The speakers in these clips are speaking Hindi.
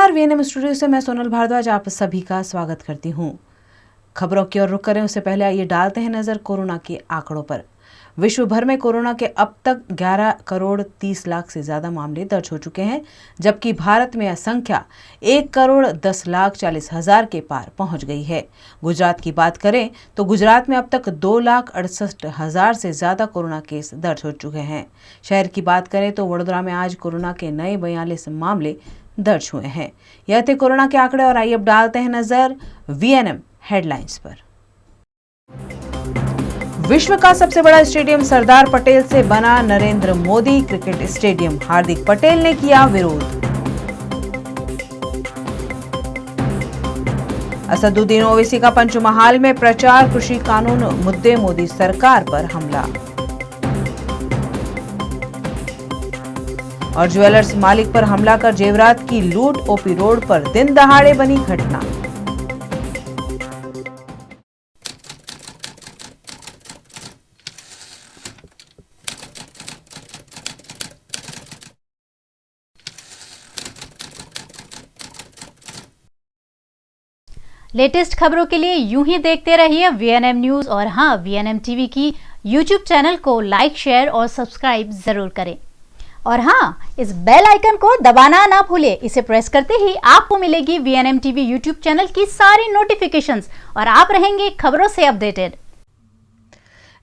नमस्कार, वीएनएम स्टूडियो से मैं सोनल भारद्वाज आप सभी का स्वागत करती हूँ। खबरों की ओर रुख करें उससे पहले आइए डालते हैं नजर कोरोना के आंकड़ों पर। विश्व भर में कोरोना के अब तक 11 करोड़ 30 लाख से ज्यादा मामले दर्ज हो चुके हैं, जबकि भारत में यह संख्या 1 करोड़ 10 लाख 40 हजार के पार पहुंच गई है। गुजरात की बात करें तो गुजरात में अब तक 2 लाख 68 हजार से ज्यादा कोरोना केस दर्ज हो चुके हैं। शहर की बात करें तो वडोदरा में आज कोरोना के नए 42 मामले दर्ज हुए हैं। यह थे कोरोना के आंकड़े और आइए अब डालते हैं नजर वीएनएम हेडलाइंस पर। विश्व का सबसे बड़ा स्टेडियम सरदार पटेल से बना नरेंद्र मोदी क्रिकेट स्टेडियम, हार्दिक पटेल ने किया विरोध। असदुद्दीन ओवैसी का पंचमहाल में प्रचार, कृषि कानून मुद्दे मोदी सरकार पर हमला। और ज्वेलर्स मालिक पर हमला कर जेवरात की लूट, ओपी रोड पर दिन दहाड़े बनी घटना। लेटेस्ट खबरों के लिए यूं ही देखते रहिए वीएनएम न्यूज और हाँ, वीएनएम टीवी की यूट्यूब चैनल को लाइक, शेयर और सब्सक्राइब जरूर करें। और हाँ, इस बेल आइकन को दबाना ना भूलें। इसे प्रेस करते ही आपको मिलेगी वीएनएम टीवी यूट्यूब चैनल की सारी नोटिफिकेशंस और आप रहेंगे खबरों से अपडेटेड।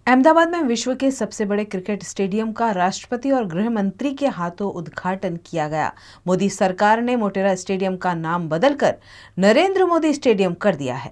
अहमदाबाद में विश्व के सबसे बड़े क्रिकेट स्टेडियम का राष्ट्रपति और गृह मंत्री के हाथों उद्घाटन किया गया। मोदी सरकार ने मोटेरा स्टेडियम का नाम बदलकर नरेंद्र मोदी स्टेडियम कर दिया है।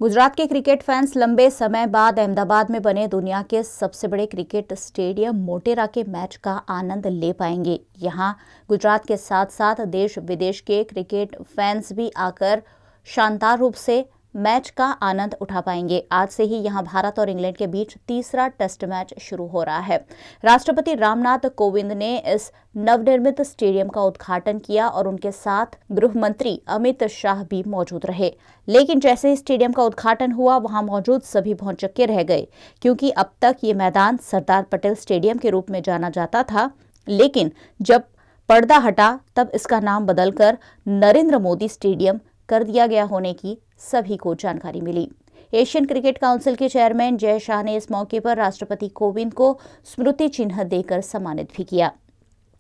गुजरात के क्रिकेट फैंस लंबे समय बाद अहमदाबाद में बने दुनिया के सबसे बड़े क्रिकेट स्टेडियम मोटेरा के मैच का आनंद ले पाएंगे। यहां गुजरात के साथ साथ देश विदेश के क्रिकेट फैंस भी आकर शानदार रूप से मैच का आनंद उठा पाएंगे। आज से ही यहां भारत और इंग्लैंड के बीच तीसरा टेस्ट मैच शुरू हो रहा है। राष्ट्रपति रामनाथ कोविंद ने इस नवनिर्मित स्टेडियम का उद्घाटन किया और उनके साथ गृह मंत्री अमित शाह भी मौजूद रहे। लेकिन जैसे ही स्टेडियम का उद्घाटन हुआ, वहां मौजूद सभी भौंचक्के रह गए, क्योंकि अब तक ये मैदान सरदार पटेल स्टेडियम के रूप में जाना जाता था। लेकिन जब पर्दा हटा तब इसका नाम बदलकर नरेंद्र मोदी स्टेडियम कर दिया गया होने की सभी को जानकारी मिली। एशियन क्रिकेट काउंसिल के चेयरमैन जय शाह ने इस मौके पर राष्ट्रपति कोविंद को स्मृति चिन्ह देकर सम्मानित भी किया।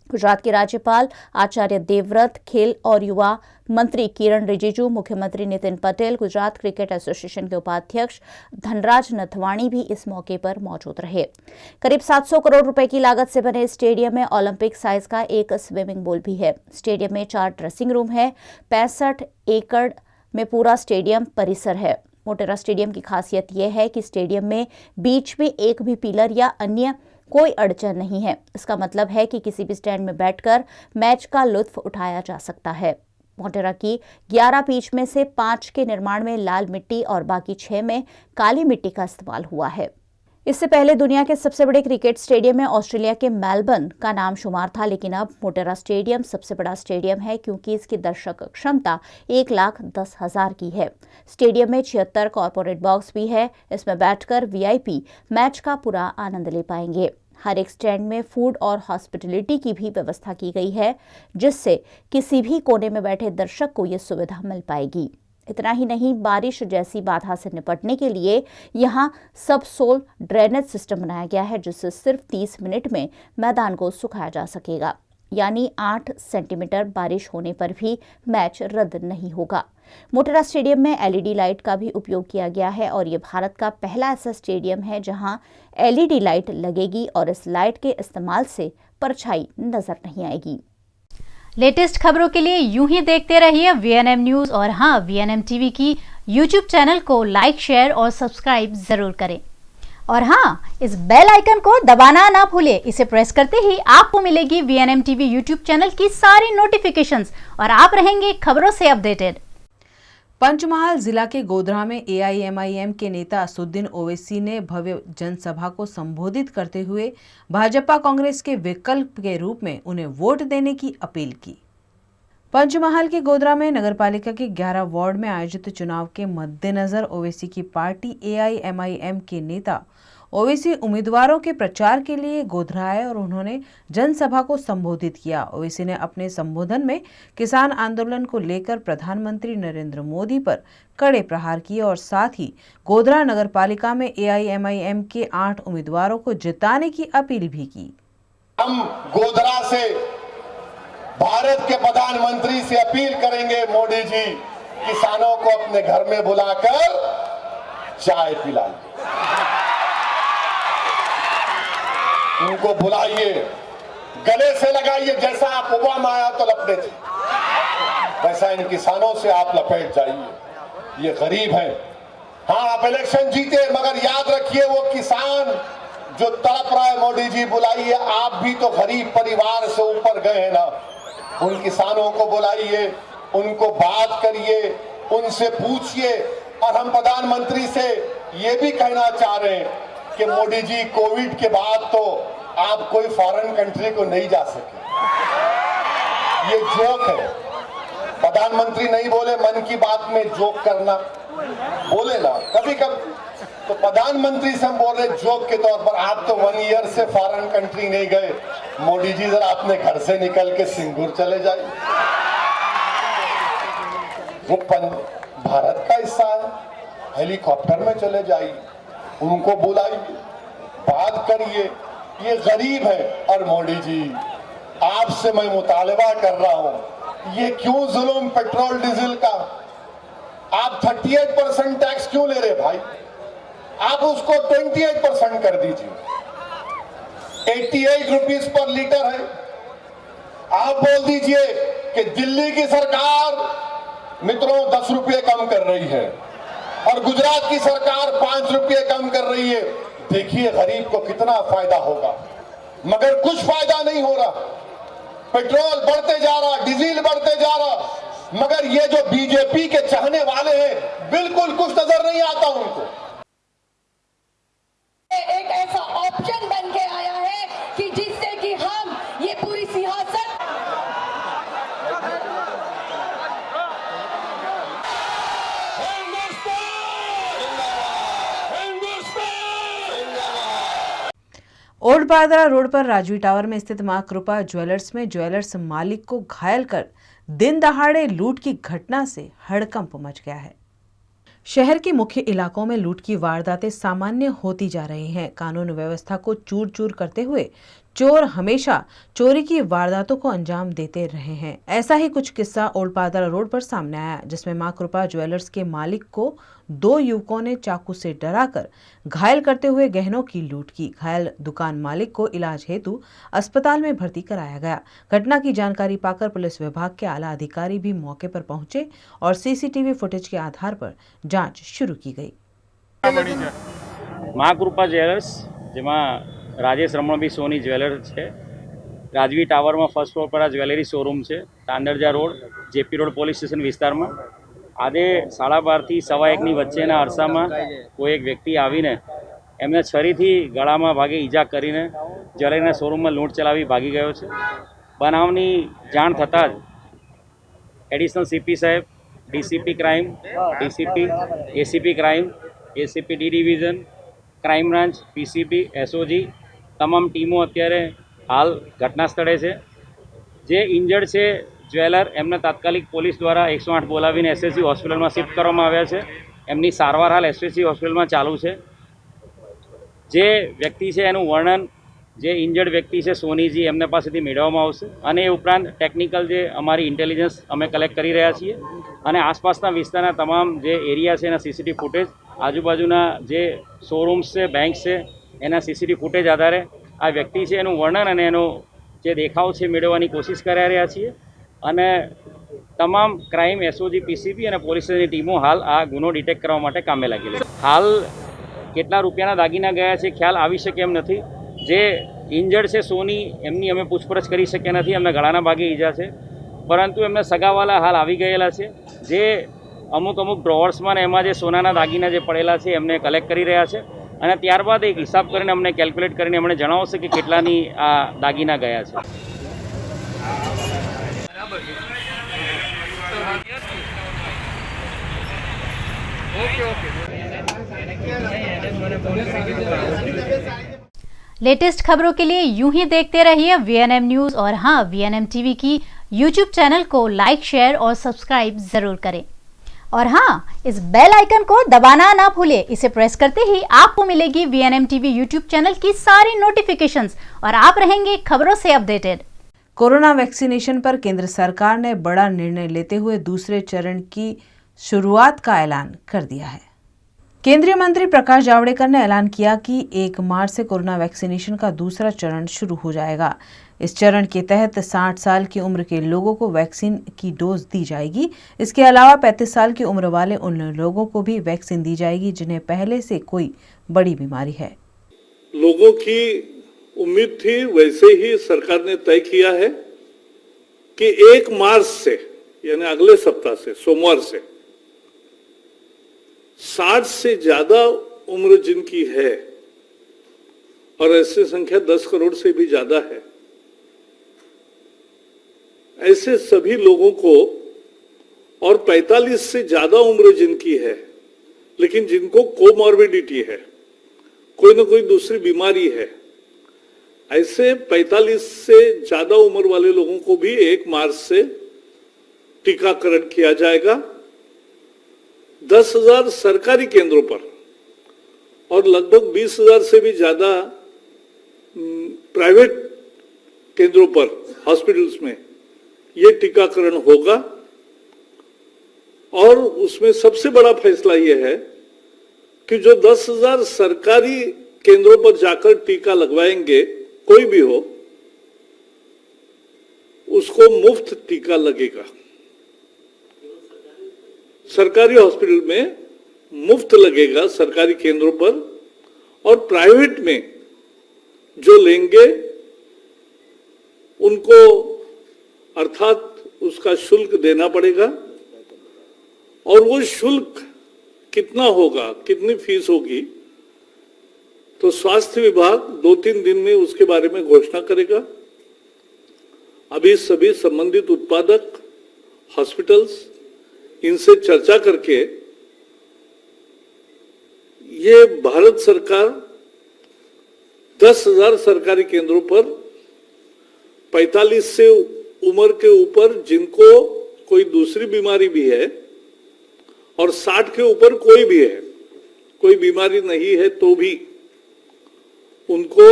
गुजरात के राज्यपाल आचार्य देवव्रत, खेल और युवा मंत्री किरण रिजिजू, मुख्यमंत्री नितिन पटेल, गुजरात क्रिकेट एसोसिएशन के उपाध्यक्ष धनराज नथवाणी भी इस मौके पर मौजूद रहे। करीब 700 करोड़ रुपए की लागत से बने स्टेडियम में ओलंपिक साइज का एक स्विमिंग पूल भी है। स्टेडियम में 4 ड्रेसिंग रूम है। 65 एकड़ में पूरा स्टेडियम परिसर है। मोटेरा स्टेडियम की खासियत यह है कि स्टेडियम में बीच में एक भी पिलर या अन्य कोई अड़चन नहीं है। इसका मतलब है कि किसी भी स्टैंड में बैठकर मैच का लुत्फ उठाया जा सकता है। मोटेरा की 11 पिच में से 5 के निर्माण में लाल मिट्टी और बाकी 6 में काली मिट्टी का इस्तेमाल हुआ है। इससे पहले दुनिया के सबसे बड़े क्रिकेट स्टेडियम में ऑस्ट्रेलिया के मेलबर्न का नाम शुमार था, लेकिन अब मोटेरा स्टेडियम सबसे बड़ा स्टेडियम है क्योंकि इसकी दर्शक क्षमता 1,10,000 की है। स्टेडियम में 76 कॉर्पोरेट बॉक्स भी है। इसमें बैठकर वीआईपी मैच का पूरा आनंद ले पाएंगे। हर एक स्टैंड में फूड और हॉस्पिटलिटी की भी व्यवस्था की गई है, जिससे किसी भी कोने में बैठे दर्शक को यह सुविधा मिल पाएगी। इतना ही नहीं, बारिश जैसी बाधा से निपटने के लिए यहां सब सोल ड्रेनेज सिस्टम बनाया गया है, जिससे सिर्फ 30 मिनट में मैदान को सुखाया जा सकेगा। यानी 8 सेंटीमीटर बारिश होने पर भी मैच रद्द नहीं होगा। मोटेरा स्टेडियम में एलईडी लाइट का भी उपयोग किया गया है और ये भारत का पहला ऐसा स्टेडियम है जहां एलईडी लाइट लगेगी और इस लाइट के इस्तेमाल से परछाई नजर नहीं आएगी। लेटेस्ट खबरों के लिए यूं ही देखते रहिए वीएनएम न्यूज और हाँ, वीएनएम टीवी की यूट्यूब चैनल को लाइक, शेयर और सब्सक्राइब जरूर करें। और हाँ, इस बेल आइकन को दबाना ना भूलें। इसे प्रेस करते ही आपको मिलेगी वीएनएम टीवी यूट्यूब चैनल की सारी नोटिफिकेशंस और आप रहेंगे खबरों से अपडेटेड। पंचमहाल जिला के गोधरा में एआईएमआईएम के नेता असदुद्दीन ओवैसी ने भव्य जनसभा को संबोधित करते हुए भाजपा कांग्रेस के विकल्प के रूप में उन्हें वोट देने की अपील की। पंचमहाल के गोधरा में नगरपालिका के 11 वार्ड में आयोजित चुनाव के मद्देनजर ओवैसी की पार्टी एआईएमआईएम के नेता ओवैसी उम्मीदवारों के प्रचार के लिए गोधरा आए और उन्होंने जनसभा को संबोधित किया। ओवैसी ने अपने संबोधन में किसान आंदोलन को लेकर प्रधानमंत्री नरेंद्र मोदी पर कड़े प्रहार किए और साथ ही गोधरा नगरपालिका में AIMIM के 8 उम्मीदवारों को जिताने की अपील भी की। हम गोधरा से भारत के प्रधानमंत्री से अपील करेंगे, मोदी जी किसानों को अपने घर में बुलाकर चाय पिलाइए, उनको बुलाइए, गले से लगाइए। जैसा आप ओबामा आया तो लपटे थे, वैसा इन किसानों से आप लपेट जाइए। ये गरीब हैं। हाँ, आप इलेक्शन जीते, मगर याद रखिए वो किसान जो तड़प रहा है, मोदी जी बुलाइए। आप भी तो गरीब परिवार से ऊपर गए हैं ना, उन किसानों को बुलाइए, उनको बात करिए, उनसे पूछिए। और हम प्रधानमंत्री से ये भी कहना चाह रहे हैं कि मोदी जी कोविड के बाद तो आप कोई फॉरेन कंट्री को नहीं जा सके, ये जोक है। प्रधानमंत्री नहीं बोले मन की बात में जोक करना, बोले ना कभी कभी, तो प्रधानमंत्री से हम बोल रहे जोक के तौर पर। आप तो 1 ईयर से फॉरेन कंट्री नहीं गए, मोदी जी जरा अपने घर से निकल के सिंगूर चले जाइए। वो भारत का हिस्सा है, हेलीकॉप्टर में चले जाइए, उनको बुलाइए, बात करिए। ये गरीब है। और मोदी जी आपसे मैं मुतालबा कर रहा हूं, ये क्यों जुल्म पेट्रोल डीजल का? आप 38% टैक्स क्यों ले रहे भाई? आप उसको 28% कर दीजिए। 88 रुपीस पर लीटर है। आप बोल दीजिए कि दिल्ली की सरकार मित्रों 10 रुपये कम कर रही है और गुजरात की सरकार 5 रुपये कम कर रही है। देखिए गरीब को कितना फायदा होगा, मगर कुछ फायदा नहीं हो रहा। पेट्रोल बढ़ते जा रहा, डीजल बढ़ते जा रहा, मगर ये जो बीजेपी के चाहने वाले हैं बिल्कुल कुछ नजर नहीं आता उनको। एक ऐसा ऑप्शन बन के आया है कि जिससे कि हम ये पूरी सियासत ओल्ड पादरा रोड पर राजवी टावर में स्थित मां कृपा ज्वेलर्स में ज्वेलर्स मालिक को घायल कर दिन दहाड़े लूट की घटना से हड़कंप मच गया है। शहर के मुख्य इलाकों में लूट की वारदातें सामान्य होती जा रही हैं। कानून व्यवस्था को चूर चूर करते हुए चोर हमेशा चोरी की वारदातों को अंजाम देते रहे हैं। ऐसा ही कुछ किस्सा ओल्ड पादरा रोड पर सामने आया, जिसमें मां कृपा ज्वेलर्स के मालिक को 2 युवकों ने चाकू से डराकर घायल करते हुए गहनों की लूट की। घायल दुकान मालिक को इलाज हेतु अस्पताल में भर्ती कराया गया। घटना की जानकारी पाकर पुलिस विभाग के आला अधिकारी भी मौके पर पहुंचे और CCTV फुटेज के आधार पर जांच शुरू की गई। मां कृपा ज्वेलर्स जेમાં રાજેશ રમણભાઈ સોની જ્વેલર્સ છે, રાજવી ટાવરમાં ફર્સ્ટ ફ્લોર પર આ જ્વેલરી શોરૂમ છે, Tandalja road, JP road police station વિસ્તારમાં। આજે 12:30થી 1:15ની વચ્ચેના અરસામાં કોઈ એક વ્યક્તિ આવીને એમને છરીથી ગળામાં ભાગે ઈજા કરીને જ્વેલરીના શોરૂમમાં લૂંટ ચલાવી ભાગી ગયો છે। બનાવની જાણ થતાં જ એડિશનલ CP સાહેબ, DCP crime, DCP, ACP crime, ACP D division, crime branch, PCP, SOG તમામ ટીમો અત્યારે હાલ ઘટના સ્થળે છે। જે ઇન્જર્ડ છે જ્વેલર, એમને તાત્કાલિક પોલીસ દ્વારા 108 બોલાવીને SSG હોસ્પિટલમાં શિફ્ટ કરવામાં આવ્યા છે। એમની સારવાર હાલ SSG હોસ્પિટલમાં ચાલુ છે। જે વ્યક્તિ છે એનું વર્ણન જે ઇન્જર્ડ વ્યક્તિ છે સોનીજી એમને પાસેથી મેળવવામાં આવશે અને એ ઉપરાંત ટેકનિકલ જે અમારી ઇન્ટેલિજન્સ અમે કલેક્ટ કરી રહ્યા છીએ અને આસપાસના વિસ્તારના તમામ જે એરિયા છે એના CCTV ફૂટેજ, આજુબાજુના જે શોરૂમ્સ છે, બેંક્સ છે, એના CCTV ફૂટેજ આધારે આ વ્યક્તિ છે એનું વર્ણન અને એનો જે દેખાવ છે મેળવવાની કોશિશ કરી રહ્યા છીએ અને તમામ ક્રાઇમ, SOG, PCP અને પોલીસની ટીમો હાલ આ ગુનો ડિટેક્ટ કરવા માટે કામે લાગેલી છે। હાલ કેટલા રૂપિયાના દાગીના ગયા છે ખ્યાલ આવી શકે એમ નથી। જે ઇન્જર્ડ છે સોની, એમની અમે પૂછપરછ કરી શક્યા નથી, એમના ગળાના ભાગે ઈજા છે, પરંતુ એમના સગાવાલા હાલ આવી ગયેલા છે। જે અમુક ડ્રોવર્સમાં ને એમાં જે સોનાના દાગીના જે પડેલા છે એમને કલેક્ટ કરી રહ્યા છે અને ત્યારબાદ એક હિસાબ કરીને અમને કેલ્ક્યુલેટ કરીને અમને જણાવશે કે કેટલાની આ દાગીના ગયા છે। ઓકે लेटेस्ट खबरों के लिए यूं ही देखते रहिए VNM न्यूज़ और हाँ VNM टीवी की YouTube चैनल को लाइक, शेयर और सब्सक्राइब जरूर करें। और हाँ, इस बेल आइकन को दबाना ना भूलें। इसे प्रेस करते ही आपको मिलेगी VNM टीवी YouTube चैनल की सारी नोटिफिकेशंस और आप रहेंगे खबरों से अपडेटेड। कोरोना वैक्सीनेशन पर केंद्र सरकार ने बड़ा निर्णय लेते हुए दूसरे चरण की शुरुआत का ऐलान कर दिया है। केंद्रीय मंत्री प्रकाश जावड़ेकर ने ऐलान किया कि 1 मार्च से कोरोना वैक्सीनेशन का दूसरा चरण शुरू हो जाएगा। इस चरण के तहत 60 साल की उम्र के लोगों को वैक्सीन की डोज दी जाएगी। इसके अलावा 35 साल की उम्र वाले उन लोगों को भी वैक्सीन दी जाएगी जिन्हें पहले से कोई बड़ी बीमारी है। लोगों की उम्मीद थी, वैसे ही सरकार ने तय किया है कि 1 मार्च से यानी अगले सप्ताह से, सोमवार से 60 से ज्यादा उम्र जिनकी है और ऐसी संख्या 10 करोड़ से भी ज्यादा है, ऐसे सभी लोगों को और 45 से ज्यादा उम्र जिनकी है लेकिन जिनको कोमॉर्बिडिटी है, कोई ना कोई दूसरी बीमारी है, ऐसे 45 से ज्यादा उम्र वाले लोगों को भी 1 मार्च से टीकाकरण किया जाएगा। 10,000 सरकारी केंद्रों पर और लगभग 20,000 से भी ज्यादा प्राइवेट केंद्रों पर, हॉस्पिटल्स में ये टीकाकरण होगा। और उसमें सबसे बड़ा फैसला यह है कि जो 10,000 सरकारी केंद्रों पर जाकर टीका लगवाएंगे, कोई भी हो, उसको मुफ्त टीका लगेगा। सरकारी हॉस्पिटल में मुफ्त लगेगा सरकारी केंद्रों पर, और प्राइवेट में जो लेंगे उनको अर्थात उसका शुल्क देना पड़ेगा। और वो शुल्क कितना होगा, कितनी फीस होगी, तो स्वास्थ्य विभाग 2-3 दिन में उसके बारे में घोषणा करेगा। अभी सभी संबंधित उत्पादक, हॉस्पिटल्स, इनसे चर्चा करके ये भारत सरकार 10,000 सरकारी केंद्रों पर 45 से उम्र के ऊपर जिनको कोई दूसरी बीमारी भी है और 60 के ऊपर कोई भी है, कोई बीमारी नहीं है तो भी उनको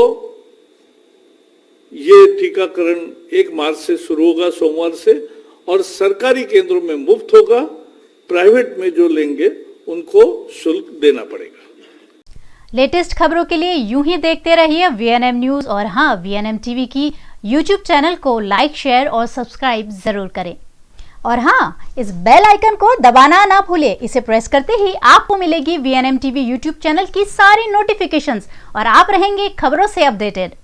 ये टीकाकरण 1 मार्च से शुरू होगा, सोमवार से, और सरकारी केंद्रों में मुफ्त होगा। प्राइवेट में जो लेंगे उनको शुल्क देना पड़ेगा। लेटेस्ट खबरों के लिए यूं ही देखते रहिए VNM न्यूज़ और हाँ VNM टीवी की YouTube चैनल को लाइक, शेयर और सब्सक्राइब जरूर करें। और हाँ, इस बेल आइकन को दबाना ना भूलें। इसे प्रेस करते ही आपको मिलेगी VNM टीवी YouTube चैनल की सारी नोटिफिकेशंस और आप रहेंगे खबरों से अपडेटेड।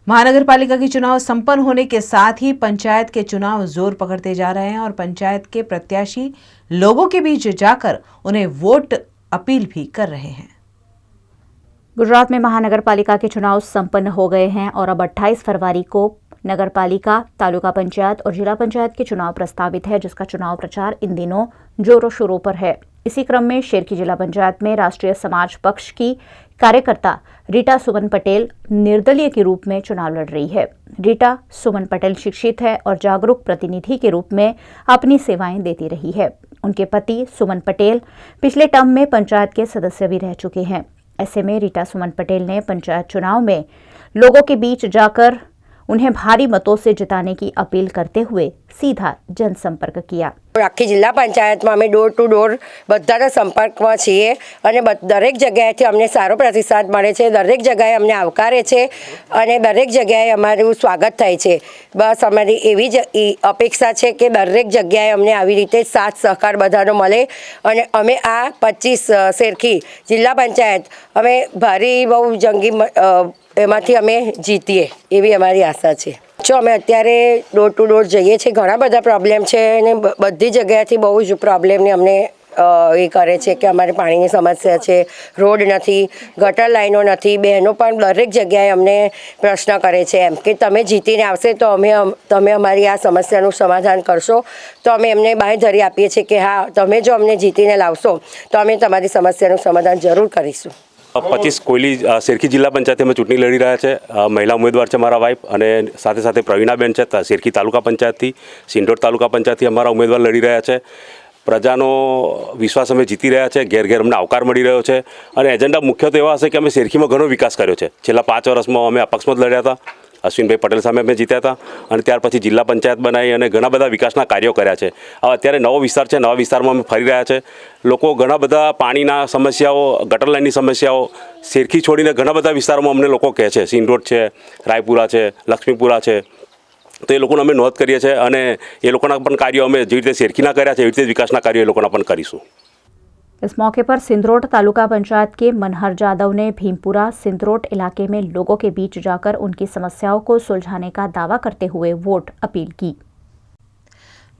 महानगर पालिका के चुनाव संपन्न होने के साथ ही पंचायत के चुनाव जोर पकड़ते जा रहे हैं और पंचायत के प्रत्याशी लोगों के बीच जाकर उन्हें वोट अपील भी कर रहे हैं। गुजरात में महानगर पालिका के चुनाव संपन्न हो गए हैं और अब 28 फरवरी को नगर पालिका, तालुका पंचायत और जिला पंचायत के चुनाव प्रस्तावित है, जिसका चुनाव प्रचार इन दिनों जोरों शोरों पर है। इसी क्रम में शेरकी जिला पंचायत में राष्ट्रीय समाज पक्ष की कार्यकर्ता रीटा सुमन पटेल निर्दलीय के रूप में चुनाव लड़ रही है। रीटा सुमन पटेल शिक्षित है और जागरूक प्रतिनिधि के रूप में अपनी सेवाएं देती रही है। उनके पति सुमन पटेल पिछले टर्म में पंचायत के सदस्य भी रह चुके हैं। ऐसे में रीटा सुमन पटेल ने पंचायत चुनाव में लोगों के बीच जाकर उन्हें भारी मतों से जिताने की अपील करते हुए सीधा जनसंपर्क किया। આખી જિલ્લા પંચાયતમાં અમે ડોર ટુ ડોર બધાના સંપર્કમાં છીએ અને દરેક જગ્યાએથી અમને સારો પ્રતિસાદ મળે છે, દરેક જગ્યાએ અમને આવકારે છે અને દરેક જગ્યાએ અમારું સ્વાગત થાય છે। બસ અમારી એવી જ અપેક્ષા છે કે દરેક જગ્યાએ અમને આવી રીતે સાથ સહકાર બધાનો મળે અને અમે આ 25 શેરકી જિલ્લા પંચાયત અમે ભારી બહુ જંગી એમાંથી અમે જીતીએ એવી અમારી આશા છે। જો અમે અત્યારે ડોર ટુ ડોર જઈએ છીએ, ઘણા બધા પ્રોબ્લેમ છે અને બધી જગ્યાએથી બહુ જ પ્રોબ્લેમની અમને એ કરે છે કે અમારે પાણીની સમસ્યા છે, રોડ નથી, ગટર લાઈનો નથી। બહેનો પણ દરેક જગ્યાએ અમને પ્રશ્ન કરે છે એમ કે તમે જીતીને આવશે તો તમે અમારી આ સમસ્યાનું સમાધાન કરશો। તો અમે એમને બાંયધરી આપીએ છીએ કે હા, તમે જો અમને જીતીને લાવશો તો અમે તમારી સમસ્યાનું સમાધાન જરૂર કરીશું। 25 કોયલી શેરખી જિલ્લા પંચાયતમાં ચૂંટણી લડી રહ્યા છે. મહિલા ઉમેદવાર છે મારા વાઇફ, અને સાથે સાથે પ્રવીણાબેન છે શેરખી તાલુકા પંચાયતથી, સિંધોડ તાલુકા પંચાયતથી અમારા ઉમેદવાર લડી રહ્યા છે. પ્રજાનો વિશ્વાસ અમે જીતી રહ્યા છે. ઘેર ઘેર અમને આવકાર મળી રહ્યો છે. અને એજન્ડા મુખ્ય તો એવા હશે કે અમે શેરખીમાં ઘણો વિકાસ કર્યો છે. છેલ્લા 5 વર્ષમાં અમે અપક્ષમાં જ લડ્યા હતા. અશ્વિનભાઈ પટેલ સામે અમે જીત્યા હતા, અને ત્યાર પછી જિલ્લા પંચાયત બનાવી અને ઘણા બધા વિકાસના કાર્યો કર્યા છે. હવે અત્યારે નવો વિસ્તાર છે, નવા વિસ્તારમાં અમે ફરી રહ્યા છે. લોકો ઘણા બધા પાણીના સમસ્યાઓ, ગટર લાઇનની સમસ્યાઓ શેરખી છોડીને ઘણા બધા વિસ્તારોમાં અમને લોકો કહે છે. સિંધોડ છે, રાયપુરા છે, લક્ષ્મીપુરા છે. તો એ લોકોને અમે નોંધ કરીએ છીએ, અને એ લોકોના પણ કાર્યો અમે જેવી રીતે શેરખીના કર્યા છે એવી રીતે વિકાસના કાર્યો એ લોકોના પણ કરીશું. इस मौके पर सिंदरोट तालुका पंचायत के मनहर जादव ने भीमपुरा सिंदरोट इलाके में लोगों के बीच जाकर उनकी समस्याओं को सुलझाने का दावा करते हुए वोट अपील की.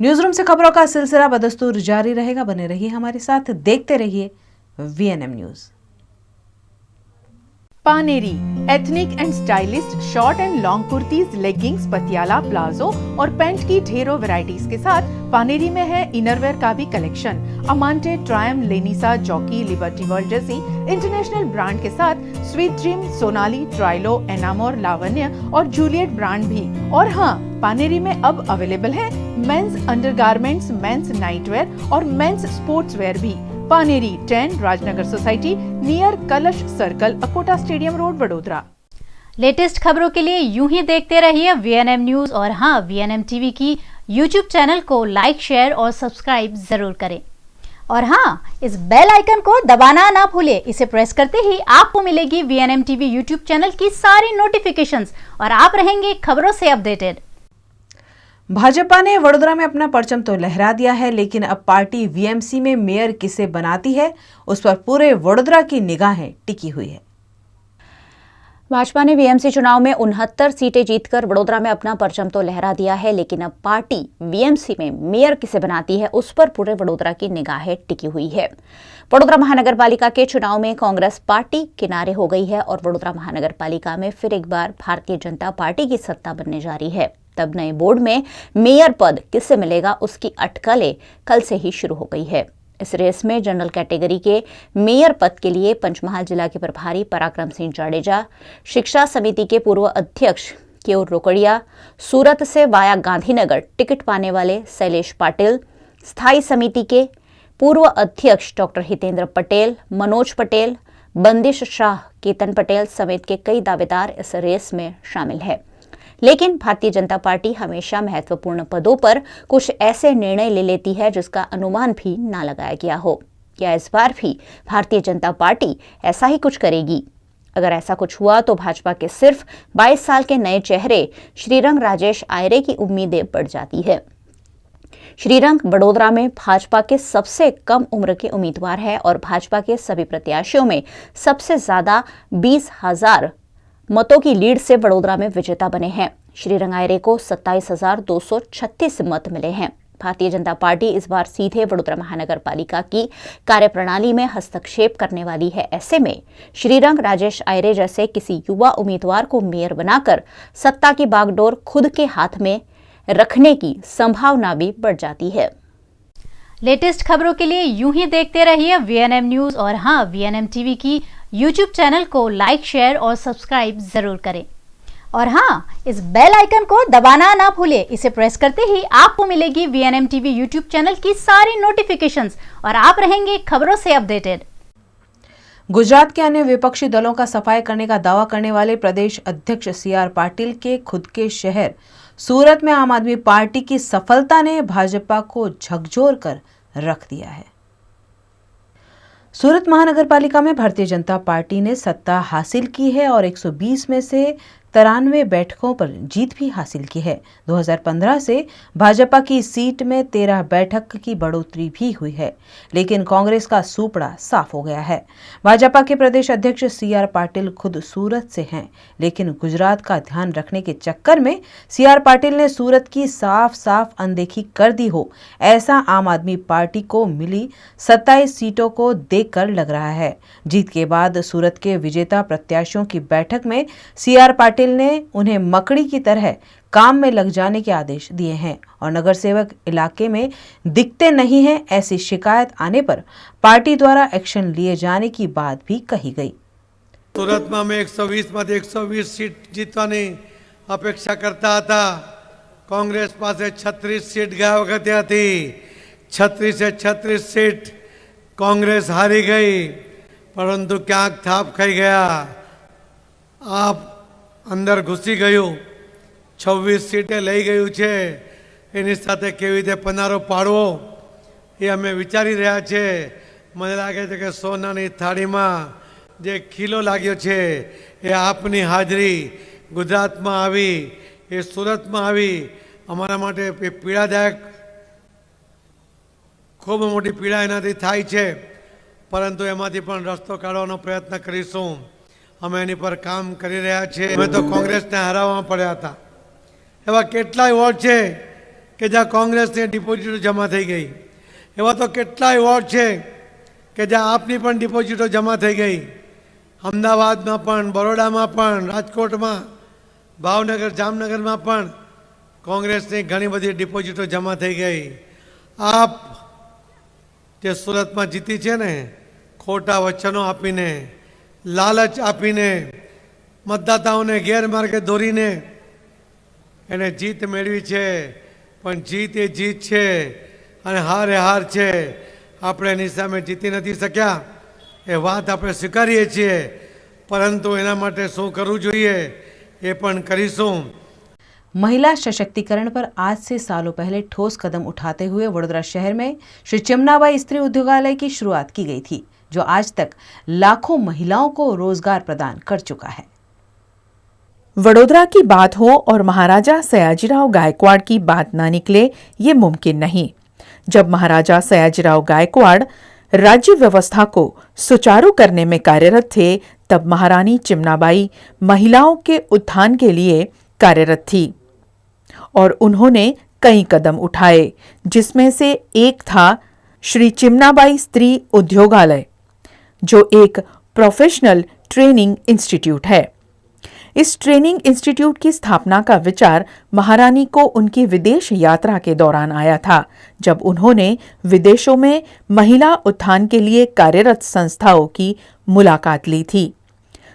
न्यूज रूम से खबरों का सिलसिला बदस्तूर जारी रहेगा. बने रहिए हमारे साथ, देखते रहिए VNM news. Paneri ethnic and stylist short and long kurtis, leggings, Patiala, palazzo और पैंट की ढेरों वैरायटीज के साथ पानेरी में है इनरवेयर का भी कलेक्शन. अमांटे, ट्रायम, लेनिसा, जॉकी, लिबर्टी वर्ल्ड जैसी इंटरनेशनल ब्रांड के साथ स्वीट ड्रीम, सोनाली, ट्राइलो, एनामोर, लावण्य और जूलियट ब्रांड भी. और हाँ, पानेरी में अब अवेलेबल है मेंस अंडरगारमेंट्स, मेंस नाइटवेयर और मेंस स्पोर्ट्स वेयर भी. पानेरी 10 राजनगर सोसाइटी नियर कलश circle, Akota stadium road, Vadodara. Latest खबरों के लिए यूं ही देखते रहिए VNM न्यूज. और हाँ, VNM TV की YouTube चैनल को लाइक, शेयर और सब्सक्राइब जरूर करें. और हाँ, इस बेल आइकन को दबाना ना भूलें. इसे प्रेस करते ही आपको मिलेगी VNM TV YouTube चैनल की सारी नोटिफिकेशंस और आप रहेंगे खबरों से अपडेटेड. भाजपा ने वडोदरा में अपना परचम तो लहरा दिया है, लेकिन अब पार्टी VMC में मेयर किसे बनाती है उस पर पूरे वडोदरा की निगाहें टिकी हुई है. भाजपा ने VMC चुनाव में 69 सीटें जीतकर वडोदरा में अपना परचम तो लहरा दिया है, लेकिन अब पार्टी VMC में मेयर किसे बनाती है उस पर पूरे वडोदरा की निगाहें टिकी हुई है. वडोदरा महानगर पालिका के चुनाव में कांग्रेस पार्टी किनारे हो गई है और वडोदरा महानगर पालिका में फिर एक बार भारतीय जनता पार्टी की सत्ता बनने जा रही है. तब नए बोर्ड में मेयर पद किससे मिलेगा उसकी अटकलें कल से ही शुरू हो गई है. इस रेस में जनरल कैटेगरी के मेयर पद के लिए पंचमहाल जिला के प्रभारी पराक्रम सिंह जाडेजा, शिक्षा समिति के पूर्व अध्यक्ष केयूर रोकड़िया, सूरत से वाया गांधीनगर टिकट पाने वाले शैलेश पाटिल, स्थायी समिति के पूर्व अध्यक्ष डॉक्टर हितेंद्र पटेल, मनोज पटेल, बंदिश शाह, केतन पटेल समेत के कई दावेदार इस रेस में शामिल है. लेकिन भारतीय जनता पार्टी हमेशा महत्वपूर्ण पदों पर कुछ ऐसे निर्णय ले लेती है जिसका अनुमान भी ना लगाया गया हो. क्या इस बार भी भारतीय जनता पार्टी ऐसा ही कुछ करेगी? अगर ऐसा कुछ हुआ तो भाजपा के सिर्फ 22 साल के नए चेहरे श्रीरंग राजेश आयरे की उम्मीदें बढ़ जाती है. श्रीरंग वडोदरा में भाजपा के सबसे कम उम्र के उम्मीदवार है और भाजपा के सभी प्रत्याशियों में सबसे ज्यादा 20,000 मतों की लीड से वडोदरा में विजेता बने हैं. श्रीरंग आयरे को 27,236 मत मिले हैं. भारतीय जनता पार्टी इस बार सीधे वडोदरा महानगर पालिका की कार्यप्रणाली में हस्तक्षेप करने वाली है. ऐसे में श्रीरंग राजेश आयरे जैसे किसी युवा उम्मीदवार को मेयर बनाकर सत्ता की बागडोर खुद के हाथ में रखने की संभावना भी बढ़ जाती है. लेटेस्ट खबरों के लिए यूं ही देखते रहिए VNM न्यूज. और हाँ, VNM TV की YouTube चैनल को लाइक, शेयर और सब्सक्राइब जरूर करें. और हाँ, इस बेल आइकन को दबाना ना भूलें. इसे प्रेस करते ही आपको मिलेगी VNM TV YouTube चैनल की सारी नोटिफिकेशंस और आप रहेंगे खबरों से अपडेटेड. गुजरात के अन्य विपक्षी दलों का सफाई करने का दावा करने वाले प्रदेश अध्यक्ष CR पाटिल के खुद के शहर सूरत में आम आदमी पार्टी की सफलता ने भाजपा को झकझोर कर रख दिया है. सूरत महानगर पालिका में भारतीय जनता पार्टी ने सत्ता हासिल की है और 120 में से 93 बैठकों पर जीत भी हासिल की है. 2015 से भाजपा की सीट में 13 बैठक की बढ़ोतरी भी हुई है, लेकिन कांग्रेस का सूपड़ा साफ हो गया है. भाजपा के प्रदेश अध्यक्ष CR पाटिल खुद सूरत से हैं, लेकिन गुजरात का ध्यान रखने के चक्कर में CR पाटिल ने सूरत की साफ साफ अनदेखी कर दी हो, ऐसा आम आदमी पार्टी को मिली 27 सीटों को देखकर लग रहा है. जीत के बाद सूरत के विजेता प्रत्याशियों की बैठक में CR पाटिल ने उन्हें मकड़ी की तरह काम में लग जाने के आदेश दिए हैं और नगर सेवक इलाके में दिखते नहीं हैं, ऐसी शिकायत आने पर पार्टी द्वारा एक्शन लिए जाने की बात भी कही गई. સુરતમાં મેં 120માંથી 120 સીટ જીતવાની અપેક્ષા કરતા હતા. કોંગ્રેસ પાસે 36 સીટ ગયા વખતે હતી. 36 સીટ કોંગ્રેસ હારી ગઈ, પરંતુ ક્યાંક થાપ ખાઈ ગયા. આપ અંદર ઘૂસી ગયું, 26 સીટે લઈ ગયું છે. એની સાથે કેવી રીતે પનારો પાડવો એ અમે વિચારી રહ્યા છે. મને લાગે છે કે સોનાની થાળીમાં જે ખીલો લાગ્યો છે એ આપની હાજરી ગુજરાતમાં આવી, એ સુરતમાં આવી, અમારા માટે એ પીડાદાયક, ખૂબ મોટી પીડા એનાથી થાય છે. પરંતુ એમાંથી પણ રસ્તો કાઢવાનો પ્રયત્ન કરીશું. અમે એની પર કામ કરી રહ્યા છીએ. અમે તો કોંગ્રેસને હરાવવા પડ્યા હતા. એવા કેટલાય વોર્ડ છે કે જ્યાં કોંગ્રેસની ડિપોઝિટો જમા થઈ ગઈ. એવા તો કેટલાય વોર્ડ છે કે જ્યાં આપની પણ ડિપોઝિટો જમા થઈ ગઈ. અમદાવાદમાં પણ, બરોડામાં પણ, રાજકોટમાં, ભાવનગર, જામનગરમાં પણ કોંગ્રેસની ઘણી બધી ડિપોઝિટો જમા થઈ ગઈ. આપ જે સુરતમાં જીતી છે ને, ખોટા વચનો આપીને, લાલચ આપીને, મતદાતાઓને ગેરમાર્ગે દોરીને એને જીત મેળવી છે. પણ જીત એ જીત છે અને હાર એ હાર છે. આપણે એની સામે જીતી નથી શક્યા, એ વાત આપણે સ્વીકારીએ છીએ. પરંતુ એના માટે શું કરવું જોઈએ એ પણ કરીશું. महिला सशक्तिकरण पर आज से सालों पहले ठोस कदम उठाते हुए वडोदरा शहर में श्री चिमनाबाई स्त्री उद्योगालय की शुरुआत की गई थी, जो आज तक लाखों महिलाओं को रोजगार प्रदान कर चुका है. वडोदरा की बात हो और महाराजा सयाजीराव गायकवाड़ की बात ना निकले, ये मुमकिन नहीं. जब महाराजा सयाजीराव गायकवाड़ राज्य व्यवस्था को सुचारू करने में कार्यरत थे, तब महारानी चिमनाबाई महिलाओं के उत्थान के लिए कार्यरत थी और उन्होंने कई कदम उठाए, जिसमें से एक था श्री चिमनाबाई स्त्री उद्योगालय, जो एक प्रोफेशनल ट्रेनिंग इंस्टीट्यूट है. इस ट्रेनिंग इंस्टीट्यूट की स्थापना का विचार महारानी को उनकी विदेश यात्रा के दौरान आया था, जब उन्होंने विदेशों में महिला उत्थान के लिए कार्यरत संस्थाओं की मुलाकात ली थी.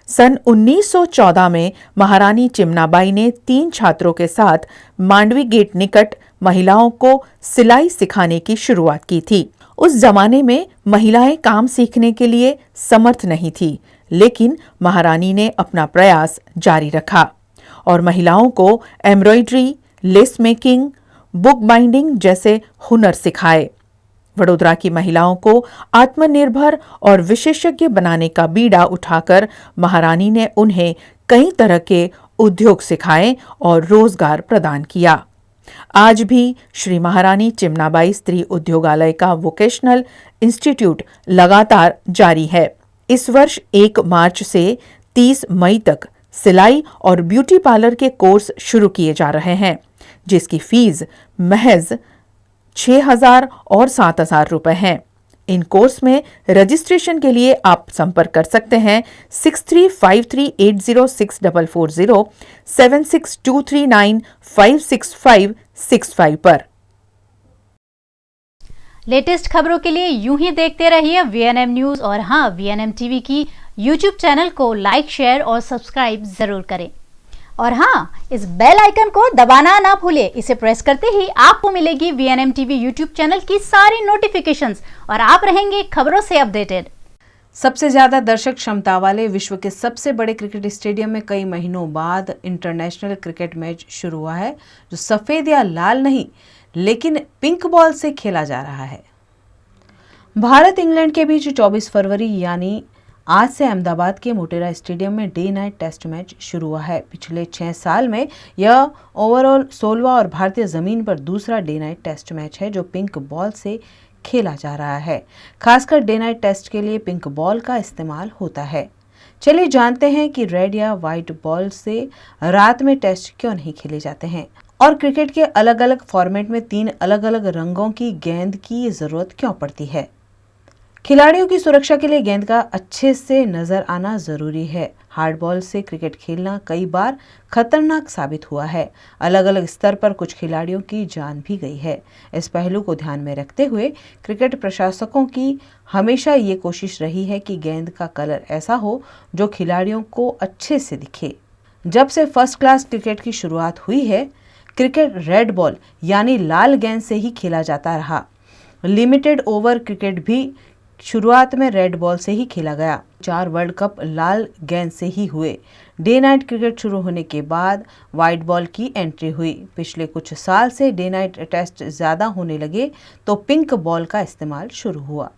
सन 1914 में महारानी चिमनाबाई ने 3 छात्रों के साथ मांडवी गेट निकट महिलाओं को सिलाई सिखाने की शुरुआत की थी. उस जमाने में महिलाएं काम सीखने के लिए समर्थ नहीं थी, लेकिन महारानी ने अपना प्रयास जारी रखा और महिलाओं को embroidery, less making, book binding जैसे हुनर सिखाए. वडोदरा की महिलाओं को आत्मनिर्भर और विशेषज्ञ बनाने का बीड़ा उठाकर महारानी ने उन्हें कई तरह के उद्योग सिखाए और रोजगार प्रदान किया. आज भी श्री महारानी चिमनाबाई स्त्री उद्योगालय का वोकेशनल इंस्टीट्यूट लगातार जारी है. इस वर्ष 1 मार्च से 30 मई तक सिलाई और ब्यूटी पार्लर के कोर्स शुरू किए जा रहे हैं, जिसकी फीस महज 6,000 और 7,000 रुपए हैं. इन कोर्स में रजिस्ट्रेशन के लिए आप संपर्क कर सकते हैं 6353806440 7623956565 पर. लेटेस्ट खबरों के लिए यूं ही देखते रहिए VNM न्यूज़ और हाँ, VNM टीवी की YouTube चैनल को लाइक, शेयर और सब्सक्राइब जरूर करें. और हाँ, इस बेल आइकन को दबाना ना भूलें. इसे प्रेस करते ही आपको मिलेगी VNM टीवी YouTube चैनल की सारी नोटिफिकेशंस और आप रहेंगे खबरों से अपडेटेड. सबसे ज्यादा दर्शक क्षमता वाले विश्व के सबसे बड़े क्रिकेट स्टेडियम में कई महीनों बाद इंटरनेशनल क्रिकेट मैच शुरू हुआ है, जो सफेद या लाल नहीं लेकिन पिंक बॉल से खेला जा रहा है. भारत इंग्लैंड के बीच 24 फरवरी यानी आज से अहमदाबाद के मोटेरा स्टेडियम में डे नाइट टेस्ट मैच शुरू हुआ है. पिछले 6 साल में यह ओवरऑल 16वां और भारतीय जमीन पर दूसरा डे नाइट टेस्ट मैच है जो पिंक बॉल से खेला जा रहा है. खासकर डे नाइट टेस्ट के लिए पिंक बॉल का इस्तेमाल होता है. चलिए जानते हैं कि रेड या व्हाइट बॉल से रात में टेस्ट क्यों नहीं खेले जाते हैं और क्रिकेट के अलग अलग फॉर्मेट में 3 अलग अलग रंगों की गेंद की जरूरत क्यों पड़ती है. खिलाड़ियों की सुरक्षा के लिए गेंद का अच्छे से नजर आना जरूरी है। हार्ड बॉल से क्रिकेट खेलना कई बार खतरनाक साबित हुआ है। अलग अलग स्तर पर कुछ खिलाड़ियों की जान भी गई है। इस पहलू को ध्यान में रखते हुए क्रिकेट प्रशासकों की हमेशा ये कोशिश रही है कि गेंद का कलर ऐसा हो जो खिलाड़ियों को अच्छे से दिखे। जब से फर्स्ट क्लास क्रिकेट की शुरुआत हुई है, क्रिकेट रेड बॉल यानी लाल गेंद से ही खेला जाता रहा। लिमिटेड ओवर क्रिकेट भी शुरुआत में रेड बॉल से ही खेला गया। 4 वर्ल्ड कप लाल गेंद से ही हुए। डे नाइट क्रिकेट शुरू होने के बाद वाइट बॉल की एंट्री हुई। पिछले कुछ साल से डे नाइट टेस्ट ज़्यादा होने लगे तो पिंक बॉल का इस्तेमाल शुरू हुआ।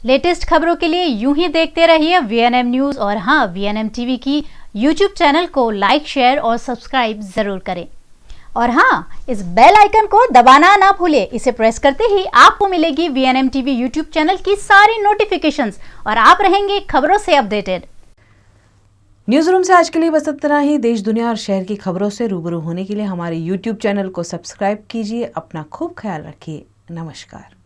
लेटेस्ट खबरों के लिए यूं ही देखते रहिए VNM न्यूज़ और हाँ, VNM टीवी की यूट्यूब चैनल को लाइक, शेयर और सब्सक्राइब जरूर करें। और हाँ, इस बेल आइकन को दबाना ना भूलें। इसे प्रेस करते ही आपको मिलेगी VNM टीवी यूट्यूब चैनल की सारी नोटिफिकेशंस और आप रहेंगे खबरों से अपडेटेड। न्यूज रूम से आज के लिए बस इतना ही। देश, दुनिया और शहर की खबरों से रूबरू होने के लिए हमारे YouTube चैनल को सब्सक्राइब कीजिए। अपना खूब ख्याल रखिए। नमस्कार।